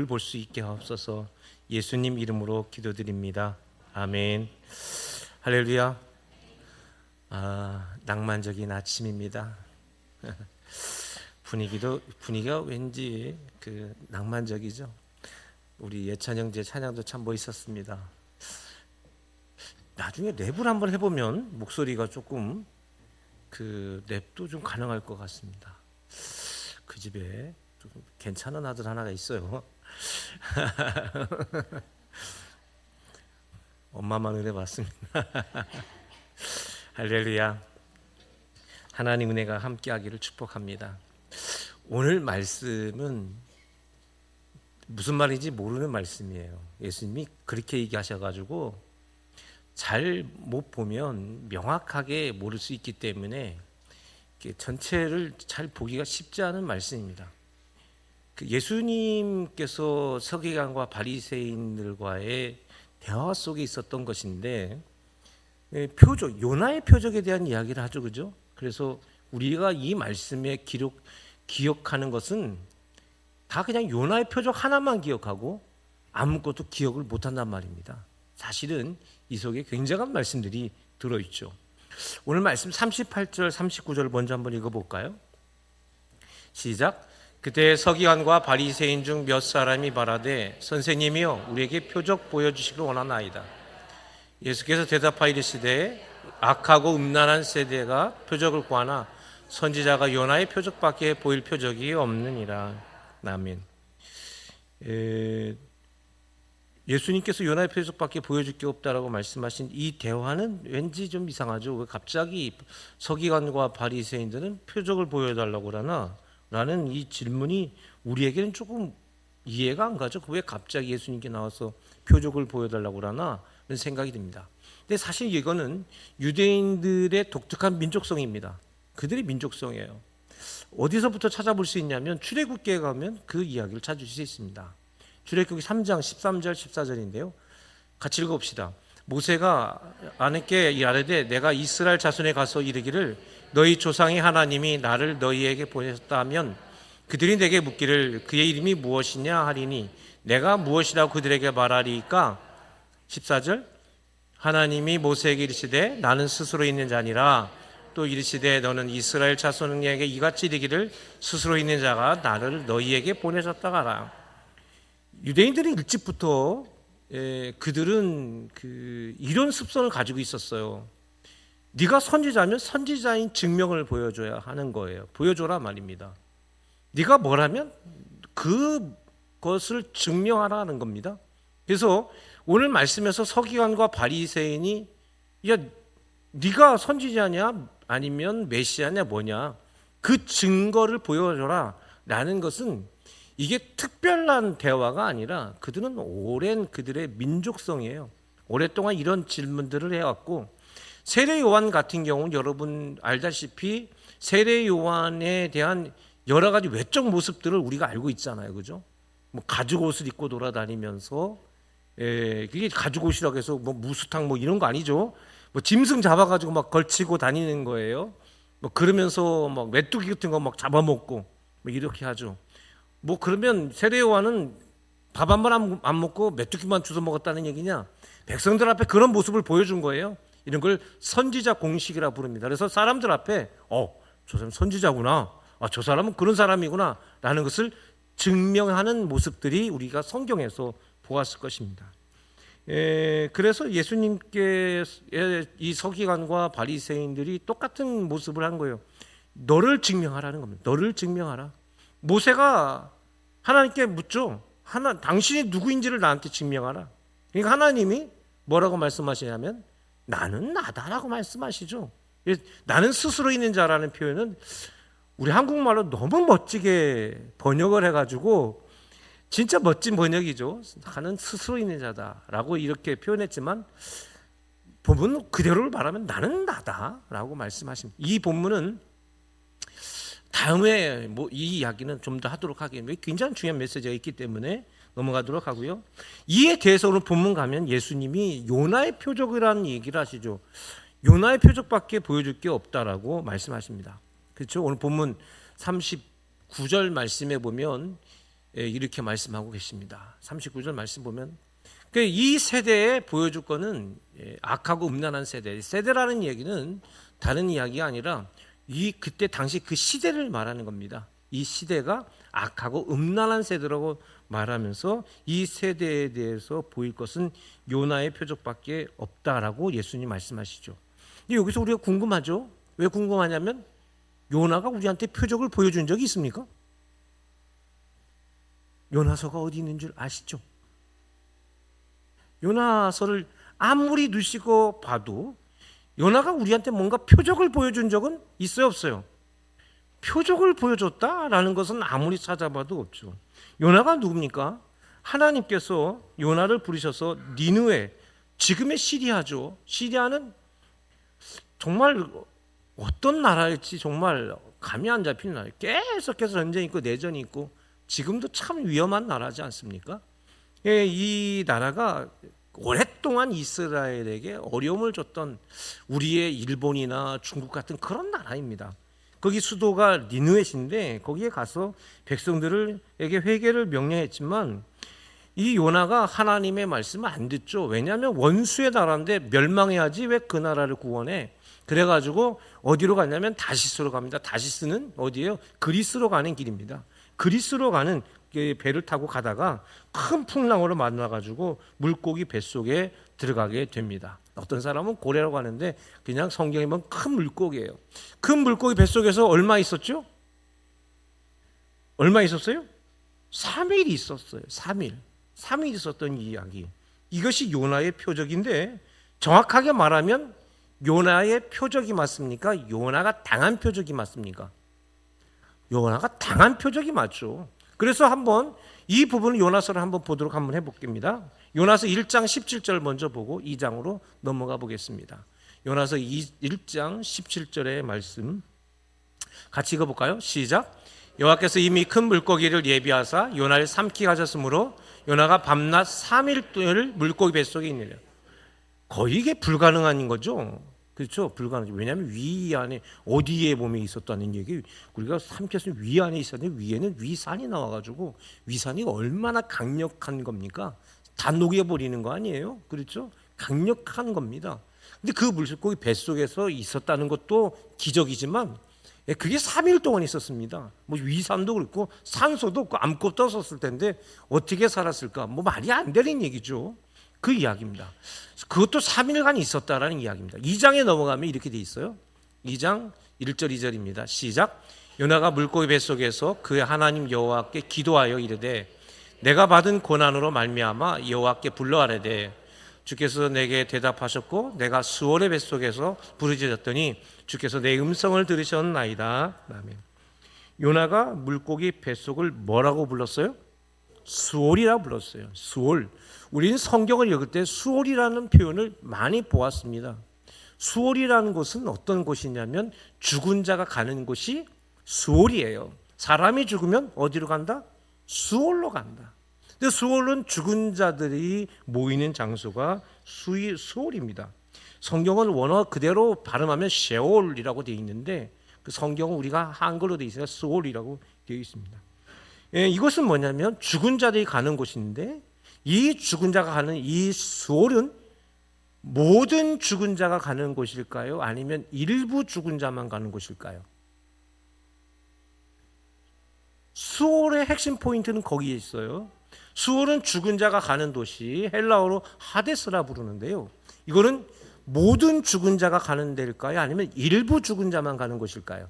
볼 수 있게 하옵소서. 예수님 이름으로 기도드립니다. 아멘. 할렐루야. 낭만적인 아침입니다. 분위기가 왠지 낭만적이죠. 우리 예찬 형제 찬양도 참 멋있었습니다. 나중에 랩을 한번 해보면 목소리가 조금 랩도 좀 가능할 것 같습니다. 그 집에 좀 괜찮은 아들 하나가 있어요. 엄마만 은혜 받습니다. 할렐루야. 하나님 은혜가 함께하기를 축복합니다. 오늘 말씀은 무슨 말인지 모르는 말씀이에요. 예수님이 그렇게 얘기하셔가지고 잘 못 보면 명확하게 모를 수 있기 때문에 전체를 잘 보기가 쉽지 않은 말씀입니다. 예수님께서 서기관과 바리새인들과의 대화 속에 있었던 것인데 표적, 요나의 표적에 대한 이야기를 하죠, 그죠? 그래서 우리가 이 말씀에 기억하는 것은 다 그냥 요나의 표적 하나만 기억하고 아무것도 기억을 못한단 말입니다. 사실은 이 속에 굉장한 말씀들이 들어있죠. 오늘 말씀 38절, 39절 먼저 한번 읽어볼까요? 시작. 그때 서기관과 바리새인 중 몇 사람이 말하되 선생님이여 우리에게 표적 보여주시기를 원하나이다. 예수께서 대답하여 이르시되 악하고 음란한 세대가 표적을 구하나 선지자가 요나의 표적밖에 보일 표적이 없느니라. 아멘. 예수님께서 요나의 표적밖에 보여줄 게 없다라고 말씀하신 이 대화는 왠지 좀 이상하죠. 왜 갑자기 서기관과 바리새인들은 표적을 보여달라고 그러나? 라는 이 질문이 우리에게는 조금 이해가 안 가죠. 왜 갑자기 예수님께 나와서 표적을 보여달라고 그러나? 라는 생각이 듭니다. 근데 사실 이거는 유대인들의 독특한 민족성입니다. 그들의 민족성이에요. 어디서부터 찾아볼 수 있냐면 출애굽기에 가면 그 이야기를 찾을 수 있습니다. 출애굽기 3장 13절 14절인데요. 같이 읽어봅시다. 모세가 아내께 이르되 내가 이스라엘 자손에 가서 이르기를 너희 조상의 하나님이 나를 너희에게 보내셨다면 그들이 내게 묻기를 그의 이름이 무엇이냐 하리니 내가 무엇이라고 그들에게 말하리까? 14절 하나님이 모세에게 이르시되 나는 스스로 있는 자니라. 또 이르시되 너는 이스라엘 자손에게 이같이 이르기를 스스로 있는 자가 나를 너희에게 보내셨다 하라. 유대인들은 일찍부터 그들은 이런 습성을 가지고 있었어요. 네가 선지자면 선지자인 증명을 보여줘야 하는 거예요. 보여줘라 말입니다. 네가 뭐라면 그것을 증명하라는 겁니다. 그래서 오늘 말씀에서 서기관과 바리새인이 야 네가 선지자냐 아니면 메시아냐 뭐냐 그 증거를 보여줘라 라는 것은 이게 특별한 대화가 아니라 그들은 오랜 그들의 민족성이에요. 오랫동안 이런 질문들을 해왔고 세례 요한 같은 경우는 여러분 알다시피 세례 요한에 대한 여러 가지 외적 모습들을 우리가 알고 있잖아요. 그죠? 뭐 가죽 옷을 입고 돌아다니면서 그게 가죽 옷이라고 해서 뭐 무수탕 뭐 이런 거 아니죠. 뭐 짐승 잡아가지고 막 걸치고 다니는 거예요. 뭐 그러면서 막 메뚜기 같은 거 막 잡아먹고 뭐 이렇게 하죠. 뭐 그러면 세례 요한은 밥 한 번 안 먹고 메뚜기만 주워 먹었다는 얘기냐? 백성들 앞에 그런 모습을 보여준 거예요. 이런 걸 선지자 공식이라 부릅니다. 그래서 사람들 앞에 저 사람 선지자구나. 저 사람은 그런 사람이구나 라는 것을 증명하는 모습들이 우리가 성경에서 보았을 것입니다. 그래서 예수님께 이 서기관과 바리새인들이 똑같은 모습을 한 거예요. 너를 증명하라는 겁니다. 너를 증명하라. 모세가 하나님께 묻죠. 당신이 누구인지를 나한테 증명하라. 그러니까 하나님이 뭐라고 말씀하시냐면 나는 나다라고 말씀하시죠. 나는 스스로 있는 자라는 표현은 우리 한국말로 너무 멋지게 번역을 해가지고 진짜 멋진 번역이죠. 나는 스스로 있는 자다라고 이렇게 표현했지만 본문 그대로를 말하면 나는 나다라고 말씀하십니다. 이 본문은 다음에 이 이야기는 좀 더 하도록 하겠습니다. 굉장히 중요한 메시지가 있기 때문에 넘어가도록 하고요. 이에 대해서 오늘 본문 가면 예수님이 요나의 표적이라는 얘기를 하시죠. 요나의 표적밖에 보여줄 게 없다라고 말씀하십니다. 그렇죠? 오늘 본문 39절 말씀에 보면 이렇게 말씀하고 계십니다. 39절 말씀 보면 이 세대에 보여줄 거는 악하고 음란한 세대. 세대라는 얘기는 다른 이야기가 아니라 그때 당시 그 시대를 말하는 겁니다. 이 시대가 악하고 음란한 세대라고 말하면서 이 세대에 대해서 보일 것은 요나의 표적밖에 없다라고 예수님 말씀하시죠. 근데 여기서 우리가 궁금하죠. 왜 궁금하냐면 요나가 우리한테 표적을 보여준 적이 있습니까? 요나서가 어디 있는 줄 아시죠? 요나서를 아무리 누시고 봐도 요나가 우리한테 뭔가 표적을 보여준 적은 있어요, 없어요? 표적을 보여줬다라는 것은 아무리 찾아봐도 없죠. 요나가 누굽니까? 하나님께서 요나를 부르셔서 니느웨, 지금의 시리아죠. 시리아는 정말 어떤 나라일지 정말 감이 안 잡히는 나라예요. 계속해서 전쟁이 있고 내전이 있고 지금도 참 위험한 나라지 않습니까? 이 나라가 오랫동안 이스라엘에게 어려움을 줬던 우리의 일본이나 중국 같은 그런 나라입니다. 거기 수도가 니느웨인데 거기에 가서 백성들에게 회개를 명령했지만 이 요나가 하나님의 말씀을 안 듣죠. 왜냐하면 원수의 나라인데 멸망해야지 왜 그 나라를 구원해? 그래가지고 어디로 갔냐면 다시스로 갑니다. 다시스는 어디예요? 그리스로 가는 길입니다. 그리스로 가는 배를 타고 가다가 큰 풍랑으로 만나가지고 물고기 뱃속에 들어가게 됩니다. 어떤 사람은 고래라고 하는데 그냥 성경에 보면 큰 물고기예요. 큰 물고기 뱃속에서 얼마 있었죠? 얼마 있었어요? 3일 있었어요. 3일 있었던 이야기. 이것이 요나의 표적인데 정확하게 말하면 요나의 표적이 맞습니까? 요나가 당한 표적이 맞습니까? 요나가 당한 표적이 맞죠. 그래서 한번 이 부분을 요나서를 한번 보도록 한번 해볼게요. 요나서 1장 17절 먼저 보고 2장으로 넘어가 보겠습니다. 요나서 1장 17절의 말씀 같이 읽어볼까요? 시작. 여호와께서 이미 큰 물고기를 예비하사 요나를 삼키게 하셨으므로 요나가 밤낮 3일 동안 물고기 뱃속에 있느니라. 거의 이게 불가능한 거죠. 그렇죠? 불가능하죠. 왜냐하면 위 안에 어디에 몸에 있었다는 얘기, 우리가 삼켰으면 위 안에 있었는데 위에는 위산이 나와가지고 위산이 얼마나 강력한 겁니까? 다 녹여버리는 거 아니에요? 그렇죠? 강력한 겁니다. 근데 그 물고기 뱃속에서 있었다는 것도 기적이지만 그게 3일 동안 있었습니다. 뭐 위산도 그렇고 산소도 없고 아무것도 없었을 텐데 어떻게 살았을까? 뭐 말이 안 되는 얘기죠. 그 이야기입니다. 그것도 3일간 있었다라는 이야기입니다. 2장에 넘어가면 이렇게 돼 있어요. 2장 1절 2절입니다. 시작. 요나가 물고기 뱃속에서 그의 하나님 여호와께 기도하여 이르되 내가 받은 고난으로 말미암아 여호와께 불러아뢰되 주께서 내게 대답하셨고 내가 수월의 뱃속에서 부르짖었더니 주께서 내 음성을 들으셨나이다. 아멘. 요나가 물고기 뱃속을 뭐라고 불렀어요? 수월이라고 불렀어요. 수월. 우리는 성경을 읽을 때 수월이라는 표현을 많이 보았습니다. 수월이라는 곳은 어떤 곳이냐면 죽은 자가 가는 곳이 수월이에요. 사람이 죽으면 어디로 간다? 수월로 간다. 근데 수월은 죽은 자들이 모이는 장소가 수월입니다. 성경은 원어 그대로 발음하면 셰올이라고 되어 있는데 그 성경은 우리가 한글로 되어 있으니까 수월이라고 되어 있습니다. 이것은 뭐냐면 죽은 자들이 가는 곳인데 이 죽은 자가 가는 이 수월은 모든 죽은 자가 가는 곳일까요? 아니면 일부 죽은 자만 가는 곳일까요? 수월의 핵심 포인트는 거기에 있어요. 수월은 죽은 자가 가는 도시, 헬라어로 하데스라 부르는데요. 이거는 모든 죽은 자가 가는 데일까요? 아니면 일부 죽은 자만 가는 곳일까요?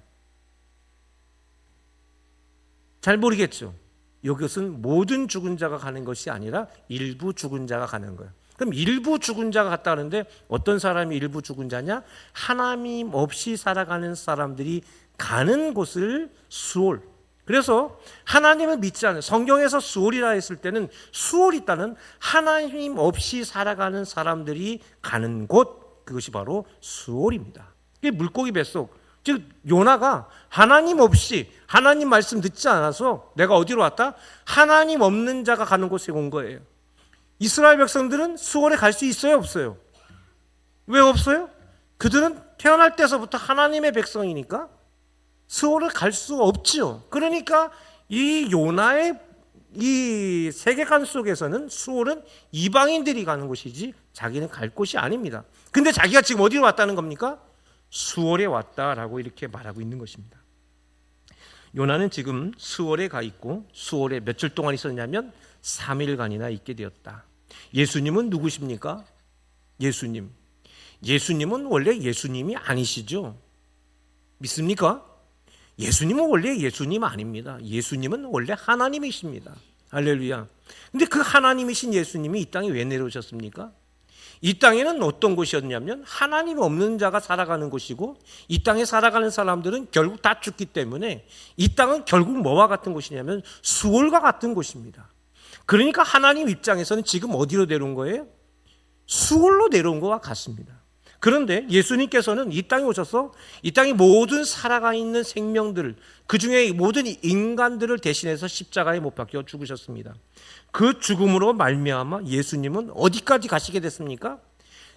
잘 모르겠죠. 이것은 모든 죽은 자가 가는 것이 아니라 일부 죽은 자가 가는 거예요. 그럼 일부 죽은 자가 갔다는데 어떤 사람이 일부 죽은 자냐? 하나님 없이 살아가는 사람들이 가는 곳을 수월. 그래서 하나님을 믿지 않는, 성경에서 수월이라 했을 때는 수월이 있다는 하나님 없이 살아가는 사람들이 가는 곳, 그것이 바로 수월입니다. 이게 물고기 뱃속, 즉 요나가 하나님 없이 하나님 말씀 듣지 않아서 내가 어디로 왔다? 하나님 없는 자가 가는 곳에 온 거예요. 이스라엘 백성들은 수월에 갈 수 있어요, 없어요? 왜 없어요? 그들은 태어날 때서부터 하나님의 백성이니까 수월을 갈 수 없지요. 그러니까 이 요나의 이 세계관 속에서는 수월은 이방인들이 가는 곳이지 자기는 갈 곳이 아닙니다. 근데 자기가 지금 어디로 왔다는 겁니까? 수월에 왔다라고 이렇게 말하고 있는 것입니다. 요나는 지금 수월에 가 있고 수월에 며칠 동안 있었냐면 3일간이나 있게 되었다. 예수님은 누구십니까? 예수님은 원래 예수님이 아니시죠? 믿습니까? 예수님은 원래 예수님 아닙니다. 예수님은 원래 하나님이십니다. 할렐루야. 근데 그 하나님이신 예수님이 이 땅에 왜 내려오셨습니까? 이 땅에는 어떤 곳이었냐면 하나님 없는 자가 살아가는 곳이고 이 땅에 살아가는 사람들은 결국 다 죽기 때문에 이 땅은 결국 뭐와 같은 곳이냐면 수월과 같은 곳입니다. 그러니까 하나님 입장에서는 지금 어디로 내려온 거예요? 수월로 내려온 것과 같습니다. 그런데 예수님께서는 이 땅에 오셔서 이 땅의 모든 살아가 있는 생명들, 그 중에 모든 인간들을 대신해서 십자가에 못 박혀 죽으셨습니다. 그 죽음으로 말미암아 예수님은 어디까지 가시게 됐습니까?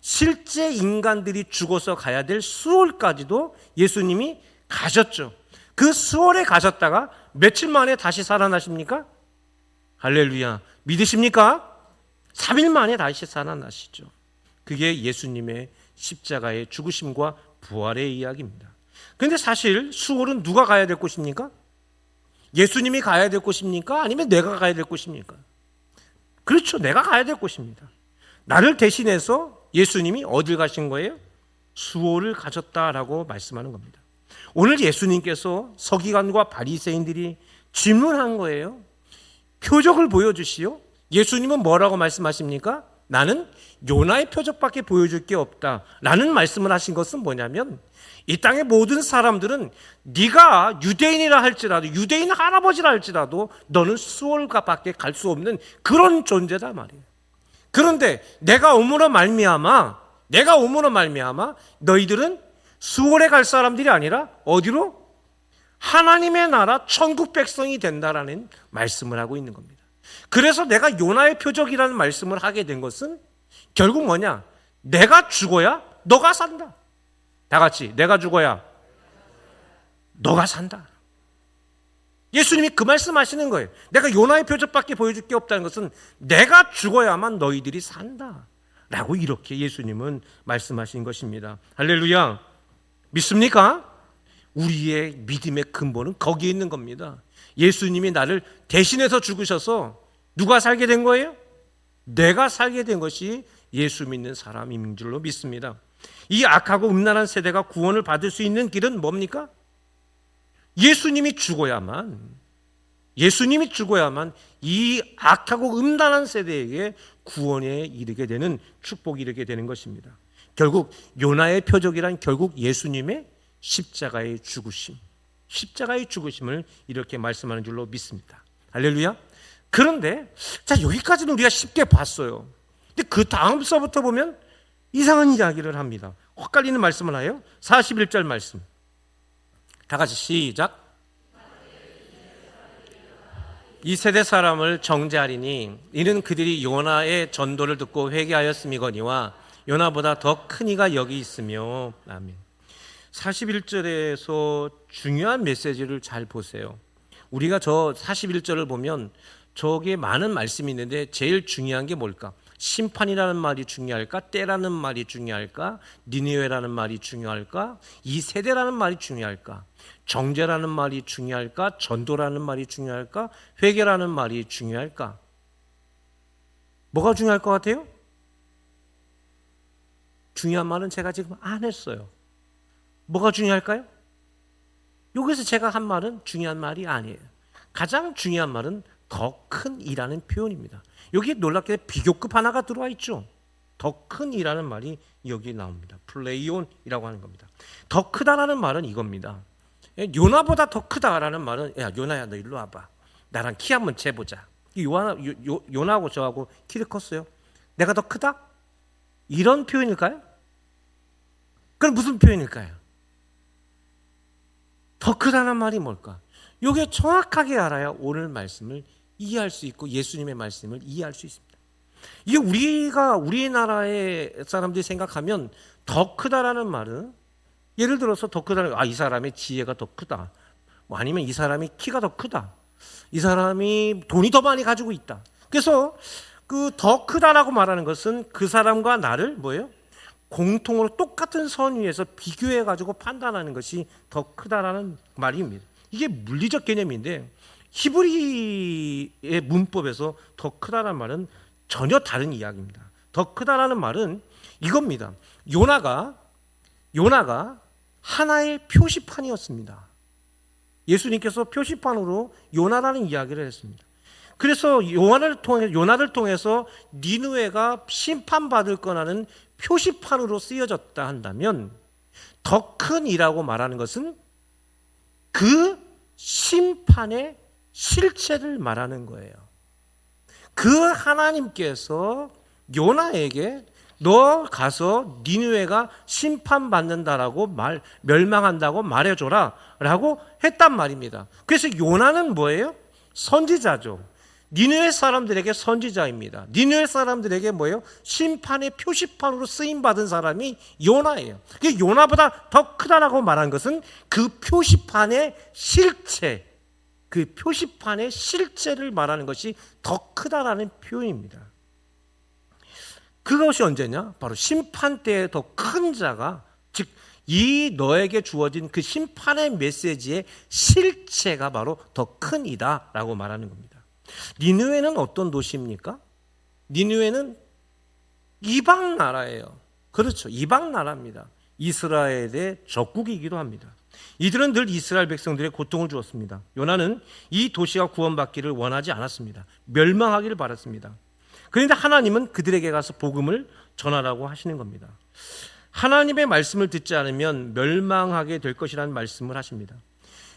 실제 인간들이 죽어서 가야 될 수월까지도 예수님이 가셨죠. 그 수월에 가셨다가 며칠 만에 다시 살아나십니까? 할렐루야. 믿으십니까? 3일 만에 다시 살아나시죠. 그게 예수님의 십자가의 죽으심과 부활의 이야기입니다. 그런데 사실 수월은 누가 가야 될 곳입니까? 예수님이 가야 될 곳입니까? 아니면 내가 가야 될 곳입니까? 그렇죠. 내가 가야 될 곳입니다. 나를 대신해서 예수님이 어딜 가신 거예요? 수월을 가셨다라고 말씀하는 겁니다. 오늘 예수님께서 서기관과 바리새인들이 질문한 거예요. 표적을 보여주시오. 예수님은 뭐라고 말씀하십니까? 나는 요나의 표적밖에 보여줄 게 없다 라는 말씀을 하신 것은 뭐냐면 이 땅의 모든 사람들은 네가 유대인이라 할지라도 유대인 할아버지라 할지라도 너는 수월가밖에 갈 수 없는 그런 존재다 말이에요. 그런데 내가 오므로 말미암아 너희들은 수월에 갈 사람들이 아니라 어디로? 하나님의 나라 천국 백성이 된다라는 말씀을 하고 있는 겁니다. 그래서 내가 요나의 표적이라는 말씀을 하게 된 것은 결국 뭐냐? 내가 죽어야 너가 산다. 다 같이 내가 죽어야 너가 산다. 예수님이 그 말씀하시는 거예요. 내가 요나의 표적밖에 보여줄 게 없다는 것은 내가 죽어야만 너희들이 산다 라고 이렇게 예수님은 말씀하신 것입니다. 할렐루야. 믿습니까? 우리의 믿음의 근본은 거기에 있는 겁니다. 예수님이 나를 대신해서 죽으셔서 누가 살게 된 거예요? 내가 살게 된 것이 예수 믿는 사람인 줄로 믿습니다. 이 악하고 음란한 세대가 구원을 받을 수 있는 길은 뭡니까? 예수님이 죽어야만 이 악하고 음란한 세대에게 구원에 이르게 되는 축복이 이르게 되는 것입니다. 결국 요나의 표적이란 결국 예수님의 십자가의 죽으심을 이렇게 말씀하는 줄로 믿습니다. 할렐루야. 그런데 자 여기까지는 우리가 쉽게 봤어요. 근데 그 다음서부터 보면 이상한 이야기를 합니다. 헷갈리는 말씀을 해요. 41절 말씀. 다 같이 시작. 이 세대 사람을 정죄하리니 이는 그들이 요나의 전도를 듣고 회개하였음이거니와 요나보다 더 큰 이가 여기 있으며. 아멘. 41절에서 중요한 메시지를 잘 보세요. 우리가 저 41절을 보면 저기에 많은 말씀이 있는데 제일 중요한 게 뭘까? 심판이라는 말이 중요할까? 때라는 말이 중요할까? 니느웨라는 말이 중요할까? 이 세대라는 말이 중요할까? 정죄라는 말이 중요할까? 전도라는 말이 중요할까? 회개라는 말이 중요할까? 뭐가 중요할 것 같아요? 중요한 말은 제가 지금 안 했어요. 뭐가 중요할까요? 여기서 제가 한 말은 중요한 말이 아니에요. 가장 중요한 말은 더 큰 이라는 표현입니다. 여기에 놀랍게 비교급 하나가 들어와 있죠. 더 큰 이라는 말이 여기 나옵니다. 플레이온이라고 하는 겁니다. 더 크다라는 말은 이겁니다. 요나보다 더 크다라는 말은 야 요나야 너 일로 와봐. 나랑 키 한번 재보자. 요나하고 저하고 키를 컸어요. 내가 더 크다? 이런 표현일까요? 그럼 무슨 표현일까요? 더 크다는 말이 뭘까? 이게 정확하게 알아야 오늘 말씀을 이해할 수 있고 예수님의 말씀을 이해할 수 있습니다. 이게 우리나라의 사람들이 생각하면 더 크다라는 말은 예를 들어서 더 크다는 이 사람의 지혜가 더 크다. 뭐 아니면 이 사람의 키가 더 크다. 이 사람이 돈이 더 많이 가지고 있다. 그래서 그 더 크다라고 말하는 것은 그 사람과 나를 뭐예요? 공통으로 똑같은 선 위에서 비교해 가지고 판단하는 것이 더 크다라는 말입니다. 이게 물리적 개념인데 히브리의 문법에서 더 크다라는 말은 전혀 다른 이야기입니다. 더 크다라는 말은 이겁니다. 요나가 하나의 표시판이었습니다. 예수님께서 표시판으로 요나라는 이야기를 했습니다. 그래서 요나를 통해서 니느웨가 심판받을 거라는 표시판으로 쓰여졌다 한다면 더 큰 이라고 말하는 것은 그 심판의 실체를 말하는 거예요. 그 하나님께서 요나에게 너 가서 니느웨가 심판받는다라고 멸망한다고 말해줘라 라고 했단 말입니다. 그래서 요나는 뭐예요? 선지자죠. 니느웨 사람들에게 선지자입니다. 니느웨 사람들에게 뭐예요? 심판의 표시판으로 쓰임받은 사람이 요나예요. 요나보다 더 크다라고 말한 것은 그 표시판의 실체, 그 표시판의 실체를 말하는 것이 더 크다라는 표현입니다. 그것이 언제냐? 바로 심판 때에 더 큰 자가, 즉 이 너에게 주어진 그 심판의 메시지의 실체가 바로 더 큰 이다라고 말하는 겁니다. 니느웨는 어떤 도시입니까? 니느웨는 이방 나라예요. 그렇죠. 이방 나라입니다. 이스라엘의 적국이기도 합니다. 이들은 늘 이스라엘 백성들의 고통을 주었습니다. 요나는 이 도시가 구원받기를 원하지 않았습니다. 멸망하기를 바랐습니다. 그런데 하나님은 그들에게 가서 복음을 전하라고 하시는 겁니다. 하나님의 말씀을 듣지 않으면 멸망하게 될 것이라는 말씀을 하십니다.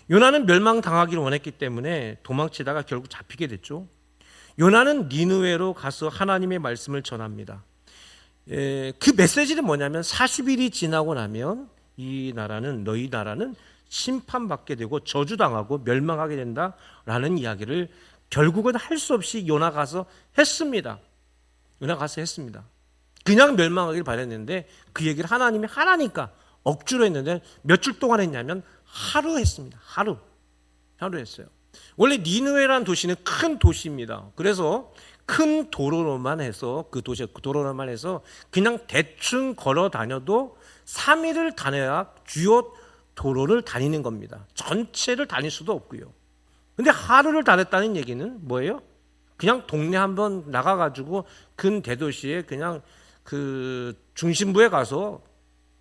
요나는 멸망당하기를 원했기 때문에 도망치다가 결국 잡히게 됐죠. 요나는 니느웨로 가서 하나님의 말씀을 전합니다. 그 메시지는 뭐냐면 40일이 지나고 나면 너희 나라는 심판받게 되고 저주당하고 멸망하게 된다라는 이야기를 결국은 할 수 없이 요나 가서 했습니다. 그냥 멸망하길 바랬는데 그 얘기를 하나님이 하라니까 억지로 했는데 며칠 동안 했냐면 하루 했습니다. 하루 했어요. 원래 니느웨라는 도시는 큰 도시입니다. 그래서 큰 도로로만 해서 도로로만 해서 그냥 대충 걸어 다녀도 3일을 다녀야 주요 도로를 다니는 겁니다. 전체를 다닐 수도 없고요. 근데 하루를 다녔다는 얘기는 뭐예요? 그냥 동네 한번 나가가지고 근 대도시에 그냥 그 중심부에 가서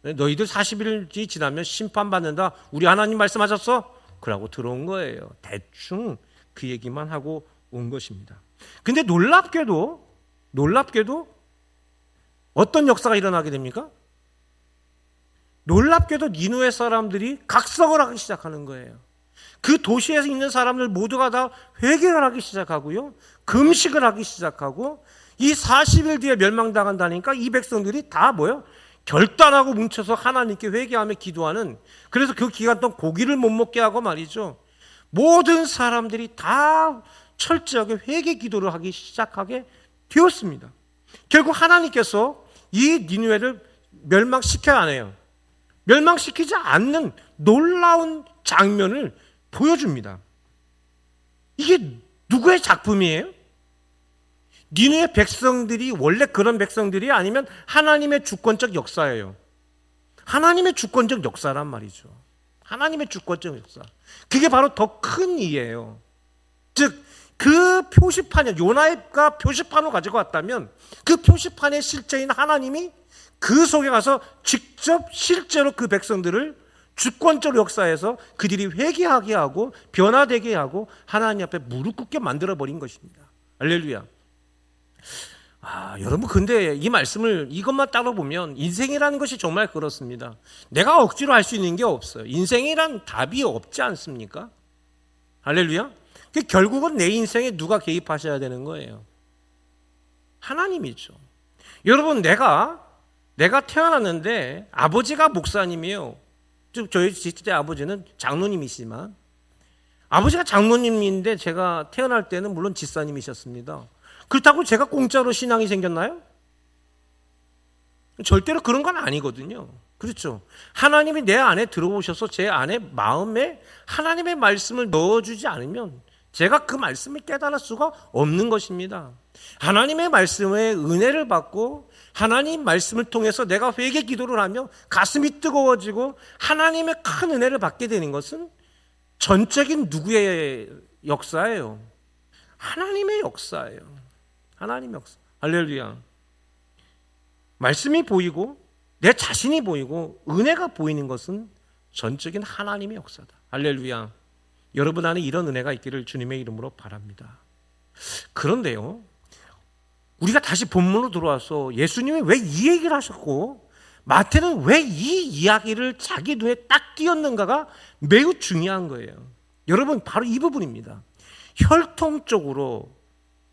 너희들 40일이 지나면 심판받는다. 우리 하나님 말씀하셨어? 그러고 들어온 거예요. 대충 그 얘기만 하고 온 것입니다. 근데 놀랍게도 어떤 역사가 일어나게 됩니까? 놀랍게도 니느웨 사람들이 각성을 하기 시작하는 거예요. 그 도시에서 있는 사람들 모두가 다 회개를 하기 시작하고요. 금식을 하기 시작하고 이 40일 뒤에 멸망당한다니까 이 백성들이 다 뭐예요? 결단하고 뭉쳐서 하나님께 회개하며 기도하는, 그래서 그 기간 동안 고기를 못 먹게 하고 말이죠. 모든 사람들이 다 철저하게 회개 기도를 하기 시작하게 되었습니다. 결국 하나님께서 이 니느웨를 멸망시켜야 하네요. 멸망시키지 않는 놀라운 장면을 보여줍니다. 이게 누구의 작품이에요? 니느웨 백성들이 원래 그런 백성들이 아니면 하나님의 주권적 역사예요. 하나님의 주권적 역사란 말이죠. 하나님의 주권적 역사. 그게 바로 더 큰 이예요. 즉 그 표시판이 요나가 표시판을 가지고 왔다면 그 표시판의 실제인 하나님이 그 속에 가서 직접 실제로 그 백성들을 주권적 역사에서 그들이 회개하게 하고 변화되게 하고 하나님 앞에 무릎 꿇게 만들어 버린 것입니다. 할렐루야. 여러분, 근데 이 말씀을 이것만 따로 보면 인생이라는 것이 정말 그렇습니다. 내가 억지로 할 수 있는 게 없어요. 인생이란 답이 없지 않습니까? 할렐루야. 결국은 내 인생에 누가 개입하셔야 되는 거예요? 하나님이죠. 여러분, 내가 태어났는데 아버지가 목사님이에요. 즉 저희 제 아버지는 장로님이시지만 아버지가 장로님인데 제가 태어날 때는 물론 집사님이셨습니다. 그렇다고 제가 공짜로 신앙이 생겼나요? 절대로 그런 건 아니거든요. 그렇죠. 하나님이 내 안에 들어오셔서 제 안에 마음에 하나님의 말씀을 넣어주지 않으면 제가 그 말씀을 깨달을 수가 없는 것입니다. 하나님의 말씀에 은혜를 받고 하나님 말씀을 통해서 내가 회개 기도를 하며 가슴이 뜨거워지고 하나님의 큰 은혜를 받게 되는 것은 전적인 누구의 역사예요? 하나님의 역사예요. 하나님의 역사. 할렐루야. 말씀이 보이고 내 자신이 보이고 은혜가 보이는 것은 전적인 하나님의 역사다. 할렐루야. 여러분 안에 이런 은혜가 있기를 주님의 이름으로 바랍니다. 그런데요, 우리가 다시 본문으로 들어와서 예수님이 왜 이 얘기를 하셨고 마태는 왜 이 이야기를 자기 눈에 딱 띄었는가가 매우 중요한 거예요. 여러분, 바로 이 부분입니다. 혈통적으로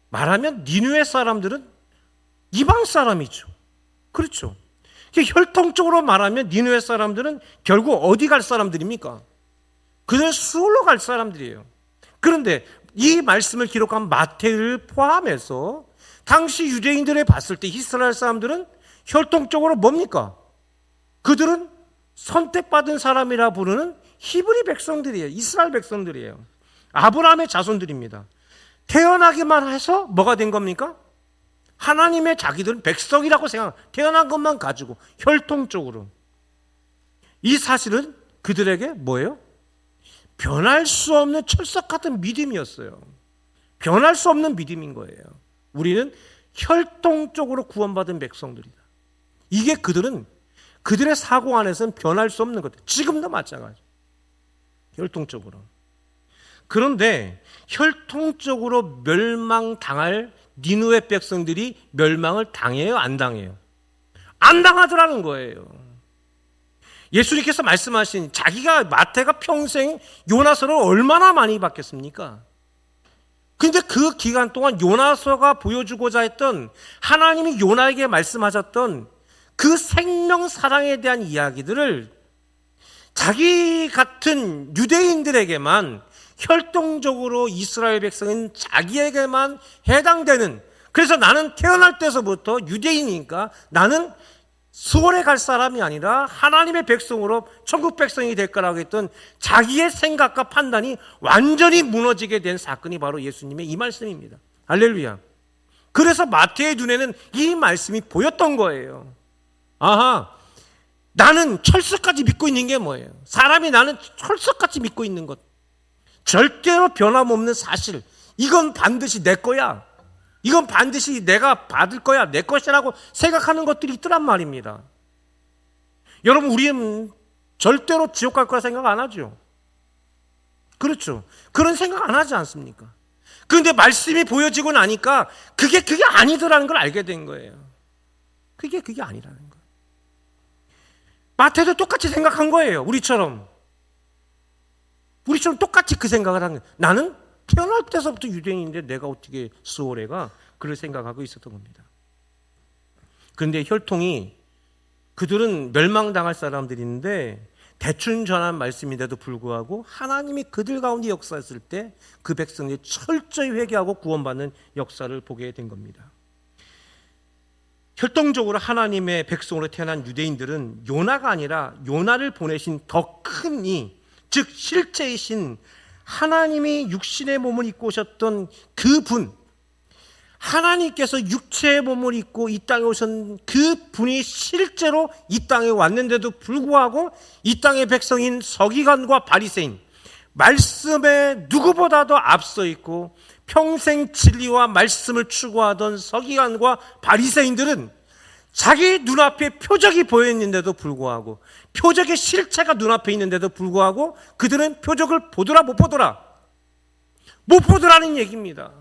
말하면 니느웨 사람들은 이방 사람이죠. 그렇죠. 혈통적으로 말하면 니느웨 사람들은 결국 어디 갈 사람들입니까? 그들은 수월로 갈 사람들이에요. 그런데 이 말씀을 기록한 마태를 포함해서 당시 유대인들에 봤을 때 이스라엘 사람들은 혈통적으로 뭡니까? 그들은 선택받은 사람이라 부르는 히브리 백성들이에요. 이스라엘 백성들이에요. 아브라함의 자손들입니다. 태어나기만 해서 뭐가 된 겁니까? 하나님의 자기들은 백성이라고 태어난 것만 가지고 혈통적으로. 이 사실은 그들에게 뭐예요? 변할 수 없는 철석 같은 믿음이었어요. 변할 수 없는 믿음인 거예요. 우리는 혈통적으로 구원받은 백성들이다. 이게 그들의 사고 안에서는 변할 수 없는 것. 지금도 마찬가지. 혈통적으로. 그런데 혈통적으로 멸망당할 니느웨 백성들이 멸망을 당해요, 안 당해요? 안 당하더라는 거예요. 예수님께서 말씀하신 자기가 마태가 평생 요나서를 얼마나 많이 받겠습니까? 근데 그 기간 동안 요나서가 보여주고자 했던 하나님이 요나에게 말씀하셨던 그 생명 사랑에 대한 이야기들을 자기 같은 유대인들에게만 혈통적으로 이스라엘 백성은 자기에게만 해당되는, 그래서 나는 태어날 때서부터 유대인이니까 나는 수월에 갈 사람이 아니라 하나님의 백성으로 천국 백성이 될 거라고 했던 자기의 생각과 판단이 완전히 무너지게 된 사건이 바로 예수님의 이 말씀입니다. 할렐루야. 그래서 마태의 눈에는 이 말씀이 보였던 거예요. 아하, 나는 철석같이 믿고 있는 게 뭐예요? 사람이 나는 철석같이 믿고 있는 것, 절대로 변함없는 사실, 이건 반드시 내 거야, 이건 반드시 내가 받을 거야, 내 것이라고 생각하는 것들이 있더란 말입니다. 여러분, 우리는 절대로 지옥 갈 거라 생각 안 하죠. 그렇죠. 그런 생각 안 하지 않습니까? 그런데 말씀이 보여지고 나니까 그게 아니더라는 걸 알게 된 거예요. 그게 아니라는 거예요. 마태도 똑같이 생각한 거예요. 우리처럼 똑같이 그 생각을 한 거예요. 나는 태어날 때서부터 유대인인데 내가 어떻게 수월해가, 그를 생각하고 있었던 겁니다. 그런데 혈통이, 그들은 멸망당할 사람들인데 대충 전한 말씀인데도 불구하고 하나님이 그들 가운데 역사했을 때 그 백성이 철저히 회개하고 구원받는 역사를 보게 된 겁니다. 혈통적으로 하나님의 백성으로 태어난 유대인들은 요나가 아니라 요나를 보내신 더 큰 이, 즉 실제이신 하나님이 육신의 몸을 입고 오셨던 그 분, 하나님께서 육체의 몸을 입고 이 땅에 오신 그 분이 실제로 이 땅에 왔는데도 불구하고 이 땅의 백성인 서기관과 바리새인, 말씀에 누구보다도 앞서 있고 평생 진리와 말씀을 추구하던 서기관과 바리새인들은 자기 눈앞에 표적이 보였는데도 불구하고, 표적의 실체가 눈앞에 있는데도 불구하고 그들은 표적을 보더라 못 보더라, 못 보더라는 얘기입니다.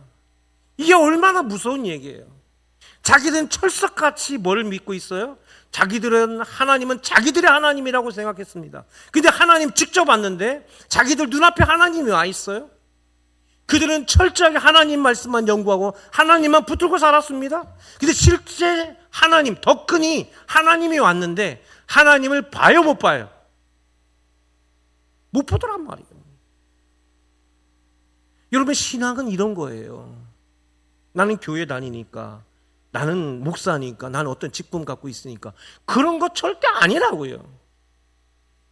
이게 얼마나 무서운 얘기예요. 자기들은 철석같이 뭘 믿고 있어요? 자기들은 하나님은 자기들의 하나님이라고 생각했습니다. 근데 하나님 직접 왔는데 자기들 눈앞에 하나님이 와 있어요? 그들은 철저하게 하나님 말씀만 연구하고 하나님만 붙들고 살았습니다. 근데 실제 하나님, 더 크니 하나님이 왔는데 하나님을 봐요, 못 봐요? 못 보더란 말이에요. 여러분, 신앙은 이런 거예요. 나는 교회 다니니까, 나는 목사니까, 나는 어떤 직분 갖고 있으니까, 그런 거 절대 아니라고요.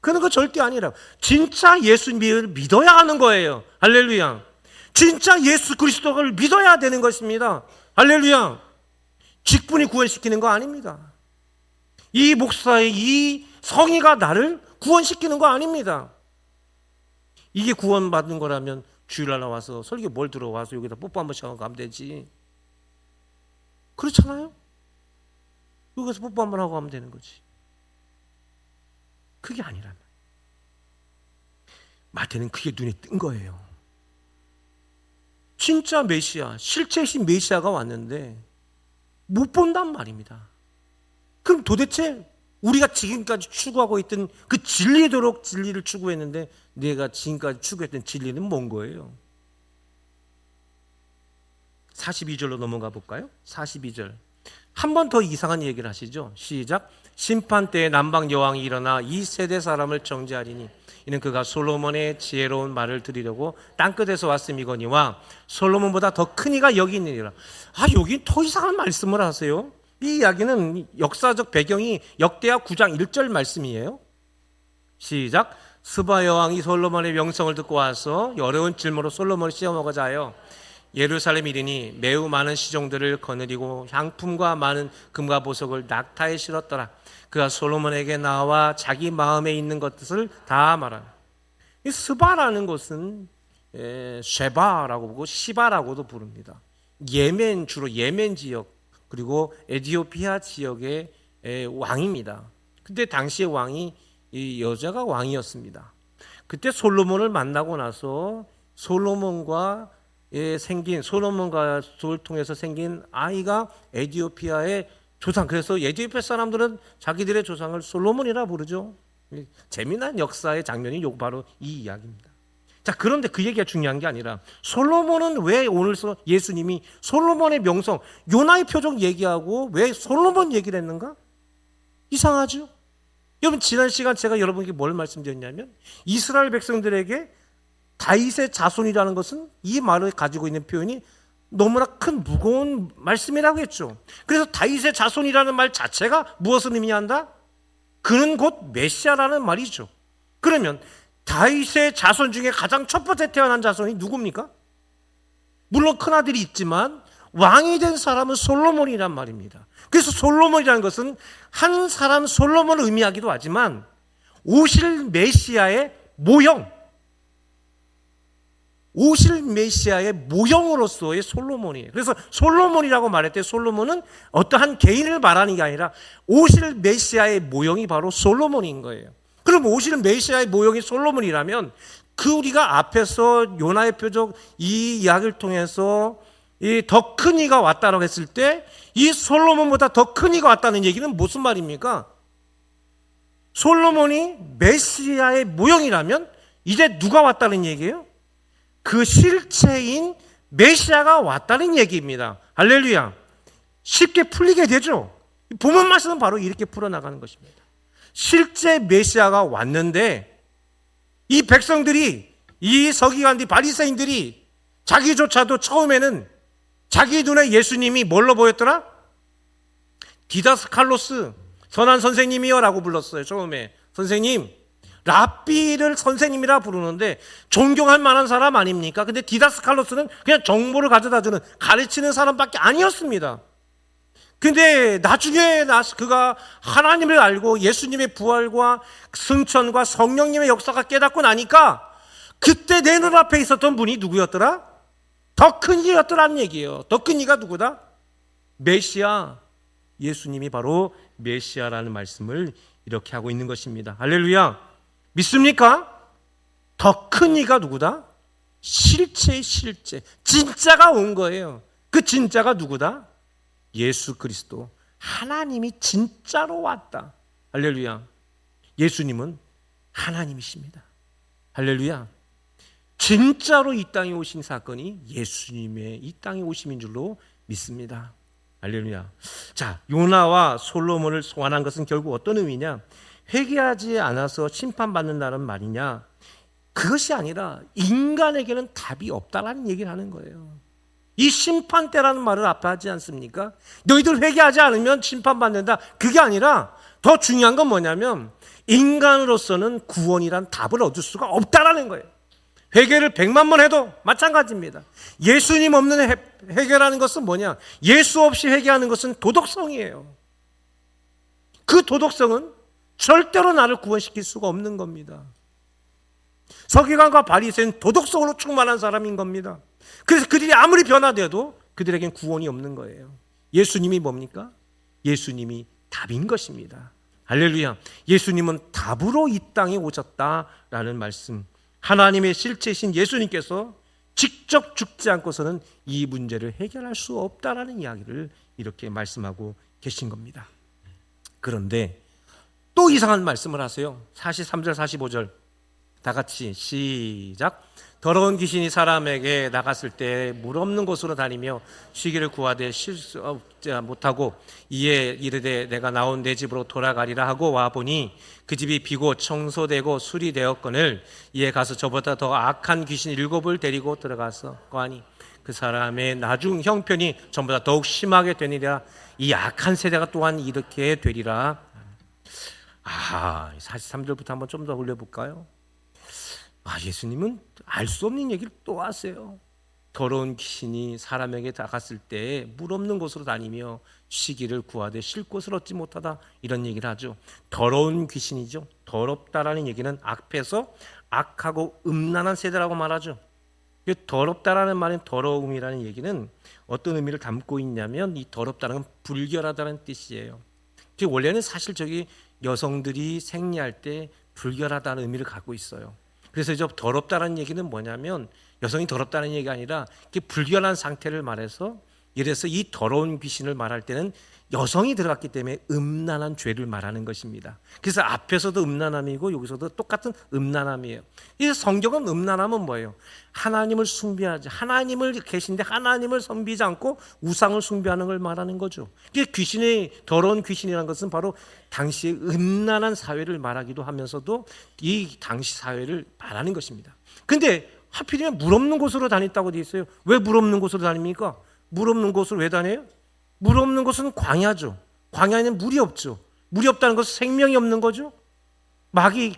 그런 거 절대 아니라고. 진짜 예수님을 믿어야 하는 거예요. 할렐루야. 진짜 예수 그리스도를 믿어야 되는 것입니다. 할렐루야. 직분이 구원시키는 거 아닙니다. 이 목사의 이 성의가 나를 구원시키는 거 아닙니다. 이게 구원받는 거라면 주일날 나와서 설교 뭘 들어와서 여기다 뽀뽀 한 번씩 하고 가면 되지. 그렇잖아요? 여기서 뽀뽀 한 번 하고 가면 되는 거지. 그게 아니라면 마태는 그게 눈에 뜬 거예요. 진짜 메시아, 실체이신 메시아가 왔는데 못 본단 말입니다. 그럼 도대체 우리가 지금까지 추구하고 있던 그 진리도록 진리를 추구했는데 내가 지금까지 추구했던 진리는 뭔 거예요? 42절로 넘어가 볼까요? 42절. 한 번 더 이상한 얘기를 하시죠. 시작. 심판 때에 남방 여왕이 일어나 이 세대 사람을 정죄하리니 이는 그가 솔로몬의 지혜로운 말을 들으려고 땅끝에서 왔음이거니와 솔로몬보다 더 큰 이가 여기 있느니라. 여기 더 이상한 말씀을 하세요. 이 이야기는 역사적 배경이 역대하 9장 1절 말씀이에요. 시작. 스바 여왕이 솔로몬의 명성을 듣고 와서 어려운 질문으로 솔로몬을 시험하고자 하여 예루살렘 이르니 매우 많은 시종들을 거느리고 향품과 많은 금과 보석을 낙타에 실었더라. 그가 솔로몬에게 나와 자기 마음에 있는 것을 다 말하라. 이 스바라는 것은 쉐바라고 부르고 시바라고도 부릅니다. 예멘, 주로 예멘 지역 그리고 에티오피아 지역의 왕입니다. 그때 당시의 왕이 이 여자가 왕이었습니다. 그때 솔로몬을 만나고 나서 솔로몬과 솔로몬과를 통해서 생긴 아이가 에티오피아의 조상. 그래서 에티오피아 사람들은 자기들의 조상을 솔로몬이라 부르죠. 재미난 역사의 장면이 바로 이 이야기입니다. 자, 그런데 그 얘기가 중요한 게 아니라 솔로몬은 왜 오늘 예수님이 솔로몬의 명성, 요나의 표적 얘기하고 왜 솔로몬 얘기를 했는가? 이상하죠? 여러분, 지난 시간 제가 여러분에게 뭘 말씀드렸냐면 이스라엘 백성들에게 다윗의 자손이라는 것은 이 말을 가지고 있는 표현이 너무나 큰 무거운 말씀이라고 했죠. 그래서 다윗의 자손이라는 말 자체가 무엇을 의미한다? 그는 곧 메시아라는 말이죠. 그러면 다윗의 자손 중에 가장 첫 번째 태어난 자손이 누굽니까? 물론 큰아들이 있지만 왕이 된 사람은 솔로몬이란 말입니다. 그래서 솔로몬이라는 것은 한 사람 솔로몬을 의미하기도 하지만 오실 메시아의 모형, 오실 메시아의 모형으로서의 솔로몬이에요. 그래서 솔로몬이라고 말할 때 솔로몬은 어떠한 개인을 말하는 게 아니라 오실 메시아의 모형이 바로 솔로몬인 거예요. 그럼 오실 메시아의 모형이 솔로몬이라면 우리가 앞에서 요나의 표적 이 이야기를 통해서 이 더 큰 이가 왔다고 했을 때 이 솔로몬보다 더 큰 이가 왔다는 얘기는 무슨 말입니까? 솔로몬이 메시아의 모형이라면 이제 누가 왔다는 얘기예요? 그 실체인 메시아가 왔다는 얘기입니다. 할렐루야. 쉽게 풀리게 되죠. 본문 말씀은 바로 이렇게 풀어나가는 것입니다. 실제 메시아가 왔는데 이 백성들이, 이 서기관들이, 바리새인들이 자기조차도 처음에는 자기 눈에 예수님이 뭘로 보였더라? 디다스칼로스, 선한 선생님이여 라고 불렀어요. 처음에 선생님, 랍비를 선생님이라 부르는데 존경할 만한 사람 아닙니까? 근데 디다스칼로스는 그냥 정보를 가져다주는, 가르치는 사람밖에 아니었습니다. 근데 나중에 그가 하나님을 알고 예수님의 부활과 승천과 성령님의 역사가 깨닫고 나니까 그때 내 눈앞에 있었던 분이 누구였더라? 더 큰 이였더라는 얘기예요. 더 큰 이가 누구다? 메시아, 예수님이 바로 메시아라는 말씀을 이렇게 하고 있는 것입니다. 할렐루야. 믿습니까? 더 큰 이가 누구다? 실체, 진짜가 온 거예요. 그 진짜가 누구다? 예수 그리스도, 하나님이 진짜로 왔다. 할렐루야. 예수님은 하나님이십니다. 할렐루야. 진짜로 이 땅에 오신 사건이 예수님의 이 땅에 오심인 줄로 믿습니다. 할렐루야. 자, 요나와 솔로몬을 소환한 것은 결국 어떤 의미냐? 회개하지 않아서 심판받는다는 말이냐? 그것이 아니라 인간에게는 답이 없다라는 얘기를 하는 거예요. 이 심판대라는 말을 앞에 하지 않습니까? 너희들 회개하지 않으면 심판받는다. 그게 아니라 더 중요한 건 뭐냐면 인간으로서는 구원이란 답을 얻을 수가 없다라는 거예요. 회개를 100만 번 해도 마찬가지입니다. 예수님 없는 회개라는 것은 뭐냐? 예수 없이 회개하는 것은 도덕성이에요. 그 도덕성은 절대로 나를 구원시킬 수가 없는 겁니다. 서기관과 바리새인은 도덕성으로 충만한 사람인 겁니다. 그래서 그들이 아무리 변화돼도 그들에겐 구원이 없는 거예요. 예수님이 뭡니까? 예수님이 답인 것입니다. 할렐루야. 예수님은 답으로 이 땅에 오셨다라는 말씀. 하나님의 실체이신 예수님께서 직접 죽지 않고서는 이 문제를 해결할 수 없다라는 이야기를 이렇게 말씀하고 계신 겁니다. 그런데 또 이상한 말씀을 하세요. 43절 45절 다 같이 시작. 더러운 귀신이 사람에게 나갔을 때 물 없는 곳으로 다니며 쉬기를 구하되 쉴 수 못하고 이에 이르되 내가 나온 내 집으로 돌아가리라 하고 와보니 그 집이 비고 청소되고 수리되었거늘 이에 가서 저보다 더 악한 귀신 7을 데리고 들어가서 거하니 그 사람의 나중 형편이 전보다 더욱 심하게 되니라. 이 악한 세대가 또한 이렇게 되리라. 43절부터 한번 좀 더 올려볼까요? 예수님은 알 수 없는 얘기를 또 하세요. 더러운 귀신이 사람에게 나갔을 때 물 없는 곳으로 다니며 쉬기를 구하되 쉴 곳을 얻지 못하다, 이런 얘기를 하죠. 더러운 귀신이죠. 더럽다라는 얘기는 앞에서 악하고 음란한 세대라고 말하죠. 더럽다라는 말은, 더러움이라는 얘기는 어떤 의미를 담고 있냐면, 이 더럽다는 건 불결하다는 뜻이에요. 원래는 사실 여성들이 생리할 때 불결하다는 의미를 갖고 있어요. 그래서 더럽다라는 얘기는 뭐냐면, 여성이 더럽다는 얘기가 아니라 불결한 상태를 말해서, 이래서 이 더러운 귀신을 말할 때는 여성이 들어갔기 때문에 음란한 죄를 말하는 것입니다. 그래서 앞에서도 음란함이고 여기서도 똑같은 음란함이에요. 이 성경은 음란함은 뭐예요? 하나님을 숭배하지, 하나님을 계신데 하나님을 섬기지 않고 우상을 숭배하는 걸 말하는 거죠. 더러운 귀신이라는 것은 바로 당시의 음란한 사회를 말하기도 하면서도 이 당시 사회를 말하는 것입니다. 근데 하필이면 물 없는 곳으로 다녔다고 되어 있어요. 왜 물 없는 곳으로 다닙니까? 물 없는 곳으로 왜 다녀요? 물 없는 곳은 광야죠. 광야에는 물이 없죠. 물이 없다는 것은 생명이 없는 거죠.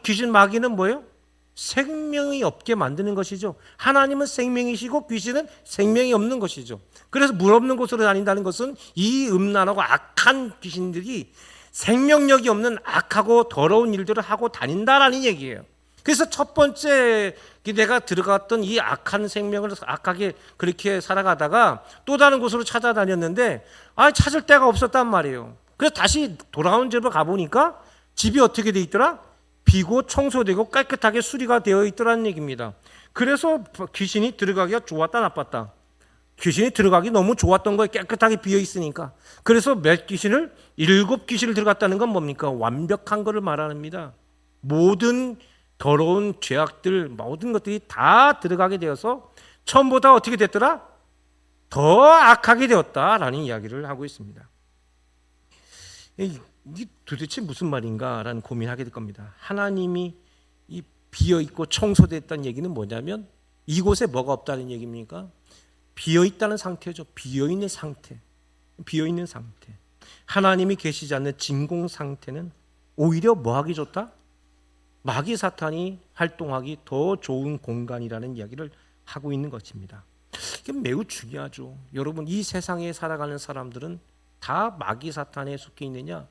귀신 마귀는 뭐예요? 생명이 없게 만드는 것이죠. 하나님은 생명이시고 귀신은 생명이 없는 것이죠. 그래서 물 없는 곳으로 다닌다는 것은 이 음란하고 악한 귀신들이 생명력이 없는 악하고 더러운 일들을 하고 다닌다라는 얘기예요. 그래서 첫 번째 내가 들어갔던 이 악한 생명을 악하게 그렇게 살아가다가 또 다른 곳으로 찾아다녔는데 찾을 데가 없었단 말이에요. 그래서 다시 돌아온 집으로 가보니까 집이 어떻게 돼 있더라? 비고 청소되고 깨끗하게 수리가 되어 있더라는 얘기입니다. 그래서 귀신이 들어가기가 좋았다 나빴다? 귀신이 들어가기 너무 좋았던 거예요. 깨끗하게 비어 있으니까. 그래서 7귀신을 들어갔다는 건 뭡니까? 완벽한 거를 말합니다. 모든 더러운 죄악들, 모든 것들이 다 들어가게 되어서 처음보다 어떻게 됐더라? 더 악하게 되었다라는 이야기를 하고 있습니다. 이게 도대체 무슨 말인가라는 고민하게 될 겁니다. 하나님이 이 비어있고 청소됐다는 얘기는 뭐냐면, 이곳에 뭐가 없다는 얘기입니까? 비어있다는 상태죠. 비어있는 상태. 하나님이 계시지 않는 진공 상태는 오히려 뭐하기 좋다? 마귀 사탄이 활동하기 더 좋은 공간이라는 이야기를 하고 있는 것입니다. 이게 매우 중요하죠. 여러분, 이 세상에 살아가는 사람들은 다 마귀 사탄에 속해 있느냐?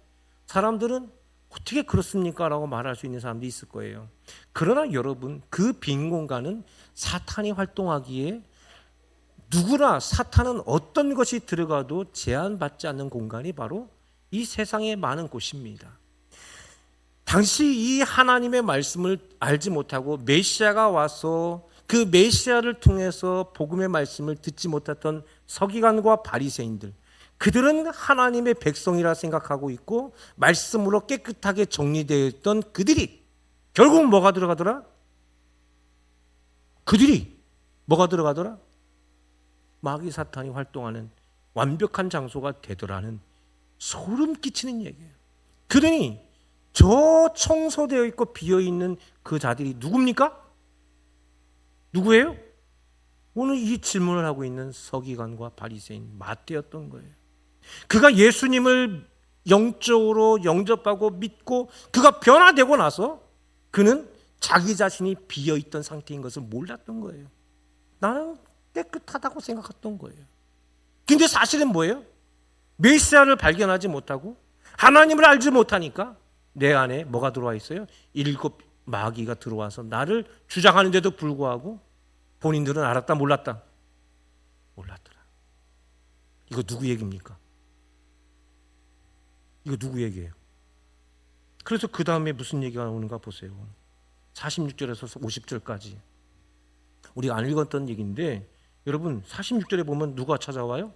사람들은 어떻게 그렇습니까? 라고 말할 수 있는 사람도 있을 거예요. 그러나 여러분, 그 빈 공간은 사탄이 활동하기에 누구나, 사탄은 어떤 것이 들어가도 제한받지 않는 공간이 바로 이 세상에 많은 곳입니다. 당시 이 하나님의 말씀을 알지 못하고 메시아가 와서 그 메시아를 통해서 복음의 말씀을 듣지 못했던 서기관과 바리새인들, 그들은 하나님의 백성이라 생각하고 있고 말씀으로 깨끗하게 정리되어 있던 그들이 결국 뭐가 들어가더라? 마귀 사탄이 활동하는 완벽한 장소가 되더라는 소름 끼치는 얘기예요. 그러니 저 청소되어 있고 비어있는 그 자들이 누굽니까? 누구예요? 오늘 이 질문을 하고 있는 서기관과 바리새인 마태였던 거예요. 그가 예수님을 영적으로 영접하고 믿고 그가 변화되고 나서 그는 자기 자신이 비어있던 상태인 것을 몰랐던 거예요. 나는 깨끗하다고 생각했던 거예요. 근데 사실은 뭐예요? 메시아를 발견하지 못하고 하나님을 알지 못하니까 내 안에 뭐가 들어와 있어요? 7 마귀가 들어와서 나를 주장하는데도 불구하고 본인들은 알았다 몰랐다? 몰랐더라. 이거 누구 얘기입니까? 이거 누구 얘기예요? 그래서 그 다음에 무슨 얘기가 나오는가 보세요. 46절에서 50절까지 우리가 안 읽었던 얘기인데, 여러분 46절에 보면 누가 찾아와요?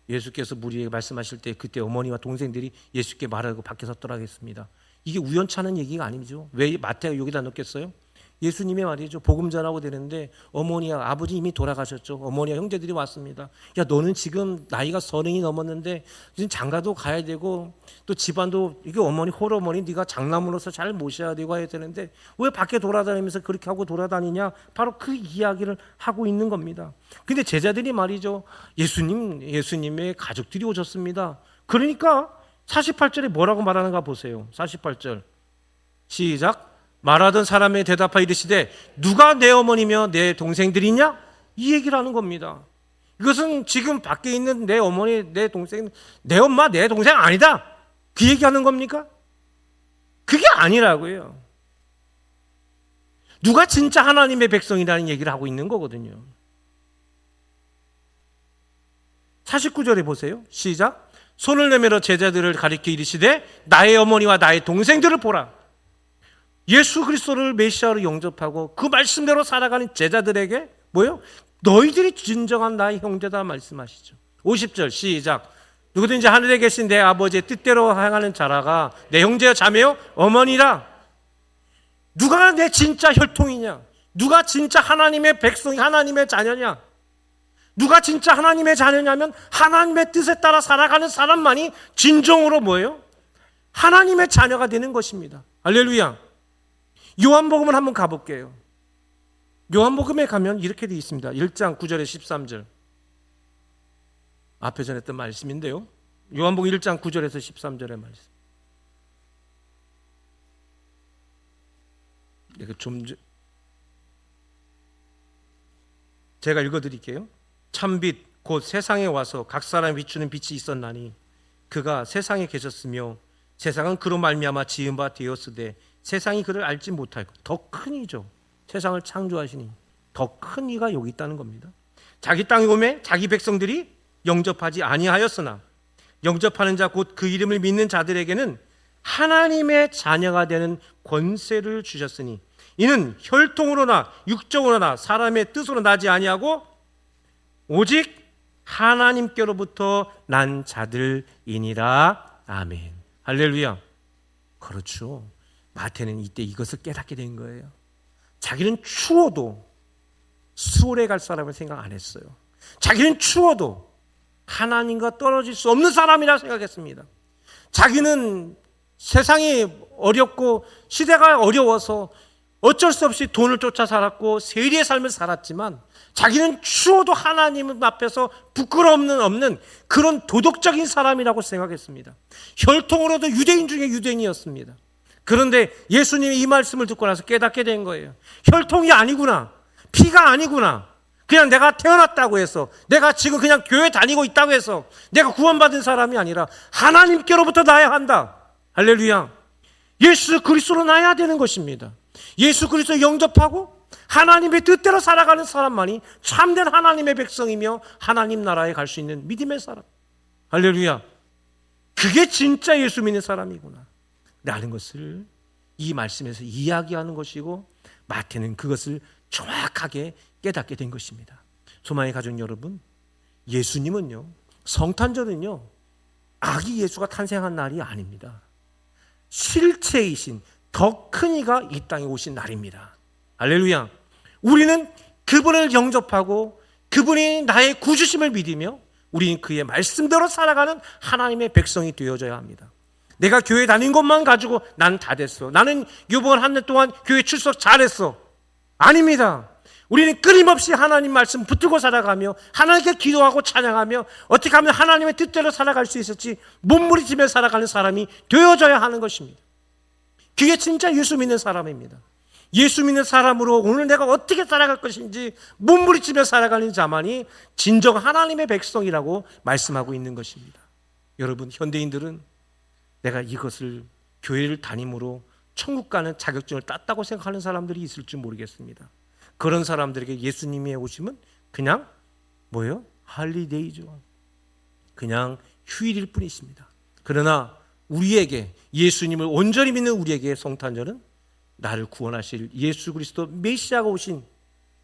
예수께서 무리에게 말씀하실 때 그때 어머니와 동생들이 예수께 말하고 밖에 섰더라 했습니다. 이게 우연찮은 얘기가 아니죠. 왜 마태가 여기다 넣겠어요? 예수님의 말이죠. 복음 전하고 되는데 어머니와 아버지 이미 돌아가셨죠. 어머니와 형제들이 왔습니다. 야, 너는 지금 나이가 30이 넘었는데 지금 장가도 가야 되고 또 집안도 이게 어머니 홀어머니 네가 장남으로서 잘 모셔야 되고 해야 되는데 왜 밖에 돌아다니면서 그렇게 하고 돌아다니냐? 바로 그 이야기를 하고 있는 겁니다. 근데 제자들이 말이죠. 예수님의 가족들이 오셨습니다. 그러니까 48절에 뭐라고 말하는가 보세요. 48절 시작. 말하던 사람에 대답하여 이르시되 누가 내 어머니며 내 동생들이냐? 이 얘기를 하는 겁니다. 이것은 지금 밖에 있는 내 어머니, 내 동생, 내 엄마, 내 동생 아니다. 그 얘기하는 겁니까? 그게 아니라고요. 누가 진짜 하나님의 백성이라는 얘기를 하고 있는 거거든요. 49절에 보세요. 시작. 손을 내밀어 제자들을 가리켜 이르시되 나의 어머니와 나의 동생들을 보라. 예수 그리스도를 메시아로 영접하고 그 말씀대로 살아가는 제자들에게 뭐요? 너희들이 진정한 나의 형제다 말씀하시죠. 50절 시작. 누구든지 하늘에 계신 내 아버지의 뜻대로 행하는 자라가 내 형제여 자매여 어머니라. 누가 내 진짜 혈통이냐? 누가 진짜 하나님의 백성이 하나님의 자녀냐? 누가 진짜 하나님의 자녀냐면 하나님의 뜻에 따라 살아가는 사람만이 진정으로 뭐예요? 하나님의 자녀가 되는 것입니다. 할렐루야. 요한복음을 한번 가볼게요. 요한복음에 가면 이렇게 되어 있습니다. 1장 9절에 13절. 앞에 전했던 말씀인데요. 요한복음 1장 9절에서 13절의 말씀. 이거 좀 제가 읽어드릴게요. 참빛 곧 세상에 와서 각 사람에 비추는 빛이 있었나니 그가 세상에 계셨으며 세상은 그로 말미암아 지은 바 되었으되 세상이 그를 알지 못하고 더 큰 이죠. 세상을 창조하시니 더 큰 이가 여기 있다는 겁니다. 자기 땅에 오매 자기 백성들이 영접하지 아니하였으나 영접하는 자 곧 그 이름을 믿는 자들에게는 하나님의 자녀가 되는 권세를 주셨으니 이는 혈통으로나 육정으로나 사람의 뜻으로 나지 아니하고 오직 하나님께로부터 난 자들이니라. 아멘. 할렐루야. 그렇죠. 마태는 이때 이것을 깨닫게 된 거예요. 자기는 추워도 수월에 갈 사람을 생각 안 했어요. 자기는 추워도 하나님과 떨어질 수 없는 사람이라 생각했습니다. 자기는 세상이 어렵고 시대가 어려워서 어쩔 수 없이 돈을 쫓아 살았고 세리의 삶을 살았지만 자기는 추워도 하나님 앞에서 부끄러움 없는 그런 도덕적인 사람이라고 생각했습니다. 혈통으로도 유대인 중에 유대인이었습니다. 그런데 예수님이 이 말씀을 듣고 나서 깨닫게 된 거예요. 혈통이 아니구나. 피가 아니구나. 그냥 내가 태어났다고 해서 내가 지금 그냥 교회 다니고 있다고 해서 내가 구원받은 사람이 아니라 하나님께로부터 나야 한다. 할렐루야. 예수 그리스도로 나야 되는 것입니다. 예수 그리스도 영접하고 하나님의 뜻대로 살아가는 사람만이 참된 하나님의 백성이며 하나님 나라에 갈 수 있는 믿음의 사람. 할렐루야. 그게 진짜 예수 믿는 사람이구나 라는 것을 이 말씀에서 이야기하는 것이고 마태는 그것을 정확하게 깨닫게 된 것입니다. 소망의 가족 여러분, 예수님은요, 성탄절은요 아기 예수가 탄생한 날이 아닙니다. 실체이신 더 큰 이가 이 땅에 오신 날입니다. 할렐루야. 우리는 그분을 영접하고 그분이 나의 구주심을 믿으며 우리는 그의 말씀대로 살아가는 하나님의 백성이 되어져야 합니다. 내가 교회 다닌 것만 가지고 난 다 됐어. 나는 이번 한 해 동안 교회 출석 잘했어. 아닙니다. 우리는 끊임없이 하나님 말씀 붙들고 살아가며 하나님께 기도하고 찬양하며 어떻게 하면 하나님의 뜻대로 살아갈 수 있을지 몸부림치며 살아가는 사람이 되어져야 하는 것입니다. 그게 진짜 예수 믿는 사람입니다. 예수 믿는 사람으로 오늘 내가 어떻게 살아갈 것인지 몸부림치며 살아가는 자만이 진정 하나님의 백성이라고 말씀하고 있는 것입니다. 여러분, 현대인들은 내가 이것을 교회를 다님으로 천국 가는 자격증을 땄다고 생각하는 사람들이 있을지 모르겠습니다. 그런 사람들에게 예수님의 오심은 그냥 뭐예요? 할리데이죠. 그냥 휴일일 뿐이십니다. 그러나 우리에게, 예수님을 온전히 믿는 우리에게 성탄절은 나를 구원하실 예수 그리스도 메시아가 오신,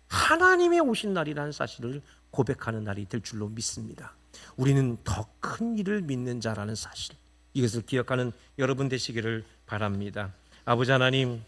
하나님의 오신 날이라는 사실을 고백하는 날이 될 줄로 믿습니다. 우리는 더 큰 일을 믿는 자라는 사실, 이것을 기억하는 여러분 되시기를 바랍니다. 아버지 하나님,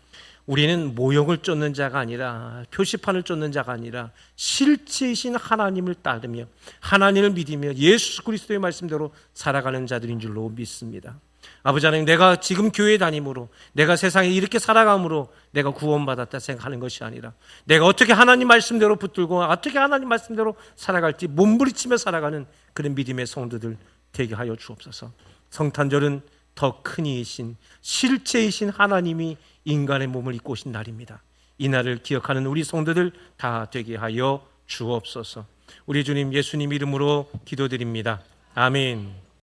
우리는 모형을 쫓는 자가 아니라, 표시판을 쫓는 자가 아니라 실제이신 하나님을 따르며 하나님을 믿으며 예수 그리스도의 말씀대로 살아가는 자들인 줄로 믿습니다. 아버지 하나님, 내가 지금 교회 다님으로, 내가 세상에 이렇게 살아감으로 내가 구원받았다 생각하는 것이 아니라, 내가 어떻게 하나님 말씀대로 붙들고 어떻게 하나님 말씀대로 살아갈지 몸부림치며 살아가는 그런 믿음의 성도들 되게 하여 주옵소서. 성탄절은 더 큰 이이신, 실체이신 하나님이 인간의 몸을 입고 오신 날입니다. 이 날을 기억하는 우리 성도들 다 되게 하여 주옵소서. 우리 주님 예수님 이름으로 기도드립니다. 아멘.